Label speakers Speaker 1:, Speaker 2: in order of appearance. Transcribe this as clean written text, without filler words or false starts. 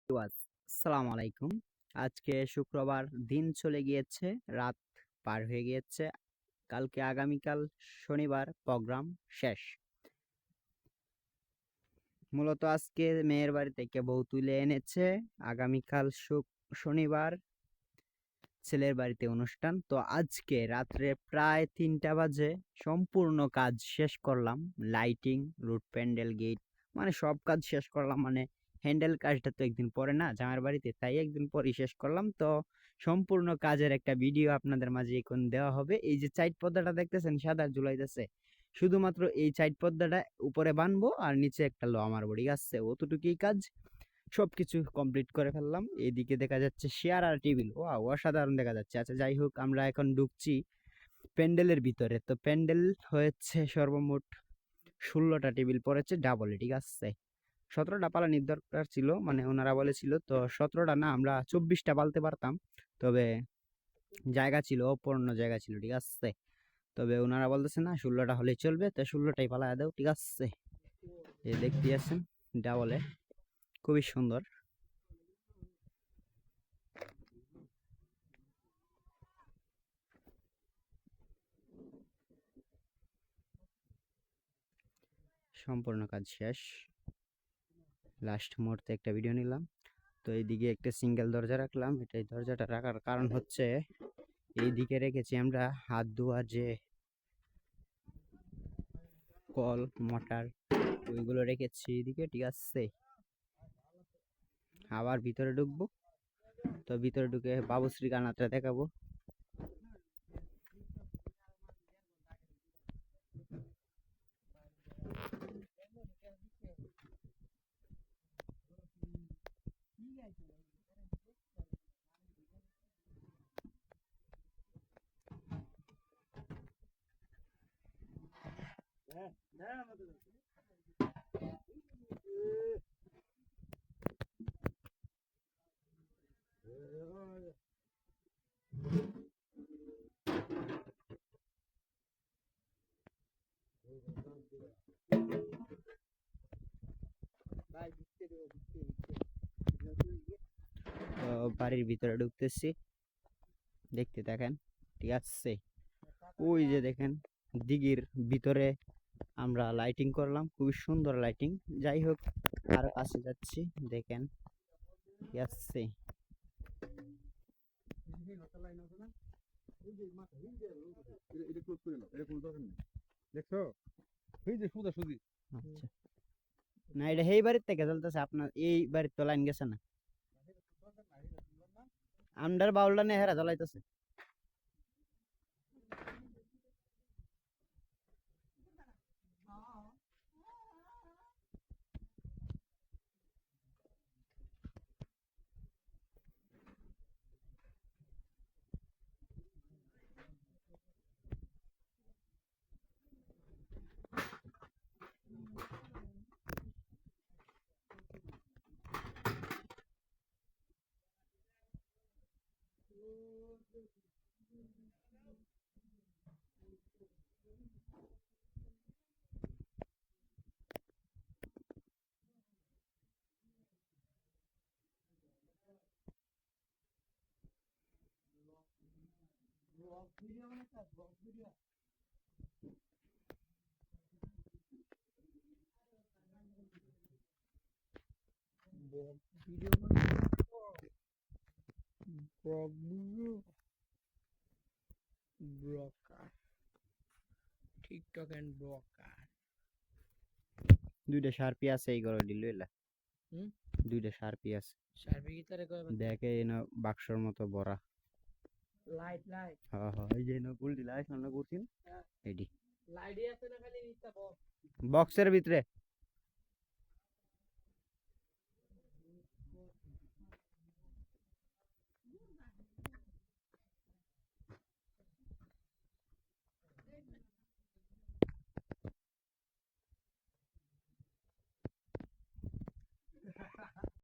Speaker 1: আসসালামু আলাইকুম। আজকে শুক্রবার, দিন চলে গিয়েছে, রাত পার হয়ে গিয়েছে। কালকে আগামীকাল শনিবার প্রোগ্রাম শেষ। মূলত আজকে মেয়ের বাড়ি থেকে বউ তুলে এনেছে। আগামীকাল শনিবার ছেলের বাড়িতে অনুষ্ঠান। তো আজকে রাত্রে প্রায় ৩টা বাজে সম্পূর্ণ কাজ শেষ করলাম। লাইটিং, রুট প্যান্ডেল, গেট, মানে সব কাজ শেষ করলাম। মানে হ্যান্ডেল কাজটা তো একদিন পরে না জামাইয়ের বাড়িতে, তাই একদিন পরেই শেষ করলাম। তো সম্পূর্ণ কাজের একটা ভিডিও আপনাদের মাঝে এখন দেওয়া হবে। এই যে চাইট পর্দাটা দেখতেছেন সাদা ঝুলাইতেছে, শুধুমাত্র এই চাইট পর্দাটা উপরে বানবো আর নিচে একটা লোহা মারবো, ঠিক আছে? অতটুকুই কাজ, সবকিছু কমপ্লিট করে ফেললাম। এইদিকে দেখা যাচ্ছে চেয়ার আর টেবিল, ওয়াও অসাধারণ দেখা যাচ্ছে। আচ্ছা যাই হোক, আমরা এখন ঢুকছি প্যান্ডেলের ভিতরে। তো প্যান্ডেল হয়েছে সর্বমোট 16টা টেবিল পড়েছে ডাবলে, ঠিক আছে? 17টা পালানির দরকার ছিল, মানে ওনারা বলেছিল তো 17টা না, আমরা 24টা পালতে পারতাম, তবে জায়গা ছিল, অপূর্ণ জায়গা ছিল, ঠিক আছে? তবে ওনারা বলতেছে না 16টা হলেই চলবে, তো 16টাই পালায় দাও, ঠিক আছে? এই দেখতে আছেন ডাবলে, খুবই সুন্দর। সম্পূর্ণ কাজ শেষ, লাস্ট মুহূর্তে একটা ভিডিও নিলাম। তো এইদিকে একটা সিঙ্গেল দরজা রাখলাম। এটাই দরজাটা রাখার কারণ হচ্ছে এইদিকে রেখেছি আমরা হাত ধোয়ার যে কল, মোটর, ওইগুলো রেখেছি এইদিকে, ঠিক আছে? আবার ভিতরে ঢুকবো। তো ভিতরে ঢুকে বাবুশ্রী কানাটা দেখাবো। তো বাড়ির ভিতরে ঢুকতেছি, দেখতে দেখেন, ঠিক আছে? ওই যে দেখেন দিঘির ভিতরে আমরা লাইটিং করলাম, খুবই সুন্দর লাইটিং। যাই হোক, আরো কাছে যাচ্ছি, দেখেন, ঠিক আছে? আচ্ছা, না এটা এই বাড়ির থেকে চলতেছে, আপনার এই বাড়ির তো লাইন গেছে না, আন্ডার বাউলটা নিয়ে হেরা জ্বলাইতেছে। টিকটক এন্ড ব্লকার, দুইটা শার্পি আছে এই ঘরে দিল এলা। দুইটা শার্পি আছে, দেখে এনে বাক্সর মতো ভরা। হ্যাঁ হ্যাঁ, এই যে এনে গুল দিলা সামনে করছেন, এডি বক্সের ভিতরে